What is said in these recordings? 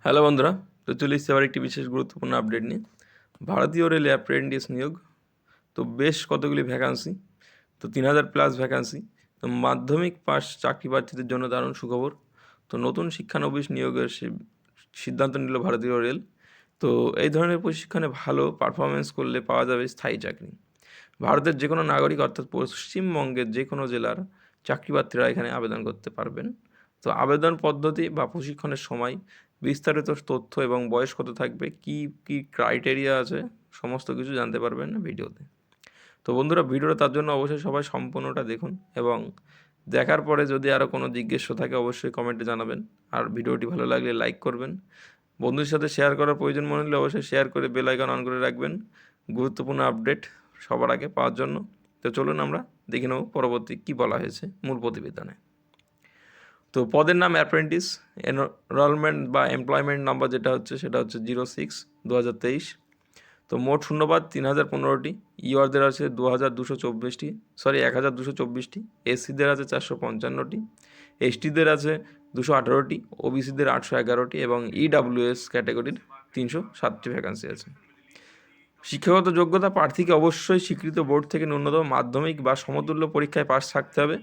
Hello বন্ধুরা, তো চলে এসেছি আবার একটি বিশেষ গুরুত্বপূর্ণ আপডেট নিয়ে। ভারতীয় রেলে অ্যাপ্রেন্টিস নিয়োগ, তো বেশ কতগুলি ভ্যাকান্সি, তো 3000+ ভ্যাকান্সি। তো মাধ্যমিক পাস চাকরি প্রার্থীদের জন্য দারুণ সুখবর। তো নতুন শিক্ষানবিশ নিয়োগের সিদ্ধান্ত নিল ভারতীয় রেল। তো এই ধরনের প্রশিক্ষণে ভালো পারফরমেন্স করলে পাওয়া যাবে স্থায়ী চাকরি। ভারতের যে কোনো নাগরিক অর্থাৎ পশ্চিমবঙ্গের যে কোনো জেলার চাকরি প্রার্থীরা এখানে আবেদন করতে পারবেন। তো আবেদন পদ্ধতি বা প্রশিক্ষণের সময়, বিস্তারিত তথ্য এবং বয়স কত থাকবে, কি কি ক্রাইটেরিয়া আছে, সমস্ত কিছু জানতে পারবেন ভিডিওতে। তো বন্ধুরা, ভিডিওটা তার জন্য অবশ্যই সবাই সম্পূর্ণটা দেখুন এবং দেখার পরে যদি আরও কোনো জিজ্ঞেস থাকে অবশ্যই কমেন্টে জানাবেন। আর ভিডিওটি ভালো লাগলে লাইক করবেন। বন্ধুদের সাথে শেয়ার করার প্রয়োজন মনে হলে অবশ্যই শেয়ার করে বেল আইকন অন করে রাখবেন গুরুত্বপূর্ণ আপডেট সবার আগে পাওয়ার জন্য। তো চলুন আমরা দেখে নেব পরবর্তী কী বলা হয়েছে মূল প্রতিবেদনে। তো পদের নাম অ্যাপ্রেন্টিস, এনরোলমেন্ট বা এমপ্লয়মেন্ট নাম্বার যেটা হচ্ছে সেটা হচ্ছে 06/2023। তো মোট শূন্যপদ 3015টি, ইওয়ারদের আছে 1224টি, এসসিদের আছে 455টি, এসটিদের আছে 218টি, ওবিসিদের 811টি এবং ইডাব্লিউএস ক্যাটাগরির 307টি ভ্যাকান্সি আছে। শিক্ষাগত যোগ্যতা, প্রার্থীকে অবশ্যই স্বীকৃত বোর্ড থেকে ন্যূনতম মাধ্যমিক বা সমতুল্য পরীক্ষায় পাস থাকতে হবে।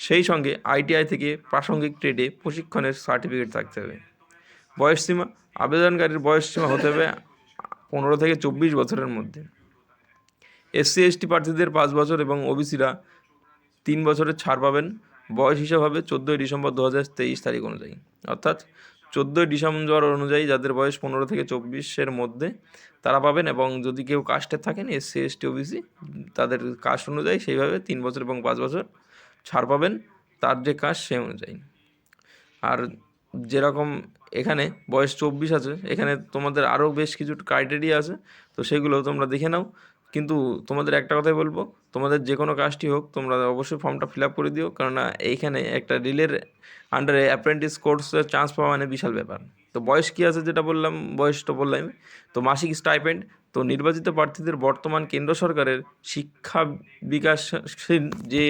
সেই সঙ্গে আইটিআই থেকে প্রাসঙ্গিক ট্রেডে প্রশিক্ষণের সার্টিফিকেট থাকতে হবে। বয়সসীমা, আবেদনকারীর বয়সসীমা হতে হবে 15 থেকে 24 বছরের মধ্যে। এসসি এসটি প্রার্থীদের 5 বছর এবং ওবিসিরা 3 বছরের ছাড় পাবেন। বয়স হিসাব হবে 14 ডিসেম্বর 2023 তারিখ অনুযায়ী, অর্থাৎ 14 ডিসেম্বর অনুযায়ী যাদের বয়স 15 থেকে 24-এর মধ্যে তারা পাবেন। এবং যদি কেউ কাস্টের থাকেন এসসি এসটি ওবিসি, তাদের কাস্ট অনুযায়ী সেইভাবে 3 বছর এবং 5 বছর ছাড় পাবেন, তার যে কাস্ট সেই অনুযায়ী। আর যেরকম এখানে বয়স 24 আছে, এখানে তোমাদের আরও বেশ কিছু ক্রাইটেরিয়া আছে, তো সেগুলো তোমরা দেখে নাও। কিন্তু তোমাদের একটা কথাই বলবো, তোমাদের যে কোনো কাজটি হোক তোমরা অবশ্যই ফর্মটা ফিল আপ করে দিও, কেননা এইখানে একটা রিলের আন্ডারে অ্যাপ্রেন্টিস কোর্সের চান্স পাওয়া মানে বিশাল ব্যাপার। তো বয়স কী আছে যেটা বললাম, বয়সটা বললাম। তো মাসিক স্টাইপেন্ড, তো নির্বাচিত প্রার্থীদের বর্তমান কেন্দ্র সরকারের শিক্ষা বিকাশশীল যে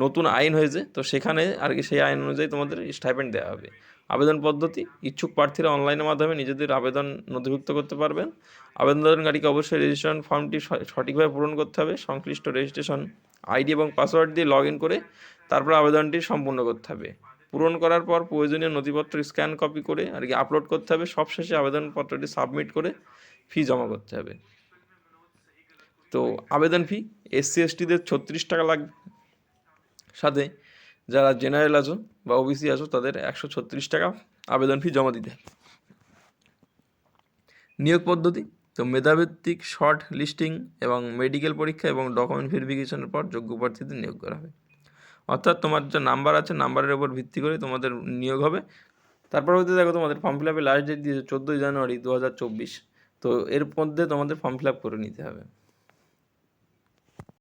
নতুন আইন হয়েছে, তো সেখানে আর কি সেই আইন অনুযায়ী তোমাদের স্টাইপেন্ড দেওয়া হবে। আবেদন পদ্ধতি, ইচ্ছুক প্রার্থীরা অনলাইনের মাধ্যমে নিজেদের আবেদন নথিভুক্ত করতে পারবেন। আবেদনকারীকে অবশ্যই রেজিস্ট্রেশন ফর্মটি সঠিকভাবে পূরণ করতে হবে। সংশ্লিষ্ট রেজিস্ট্রেশন আইডি এবং পাসওয়ার্ড দিয়ে লগ ইন করে তারপর আবেদনটি সম্পূর্ণ করতে হবে। পূরণ করার পর প্রয়োজনীয় নথিপত্র স্ক্যান কপি করে আর কি আপলোড করতে হবে। সবশেষে আবেদনপত্রটি সাবমিট করে ফি জমা করতে হবে। তো আবেদন ফি, এসসি এসটিদের 36 টাকা লাগবে, সাথে যারা জেনারেল আছো বা ওবিসি আছো তাদের 136 টাকা আবেদন ফি জমা দিতে হবে। নিয়োগ পদ্ধতি, তো মেধাভিত্তিক শর্ট লিস্টিং এবং মেডিকেল পরীক্ষা এবং ডকুমেন্ট ভেরিফিকেশনের পর যোগ্য প্রার্থীদের নিয়োগ করা হবে। অর্থাৎ তোমার যে নাম্বার আছে, নাম্বারের উপর ভিত্তি করে তোমাদের নিয়োগ হবে। তারপর হতে দেখো তোমাদের ফর্ম ফিল আপের লাস্ট ডেট দিয়েছে 14 জানুয়ারি 2024। তো এর মধ্যে তোমাদের ফর্ম ফিল আপ করে নিতে হবে।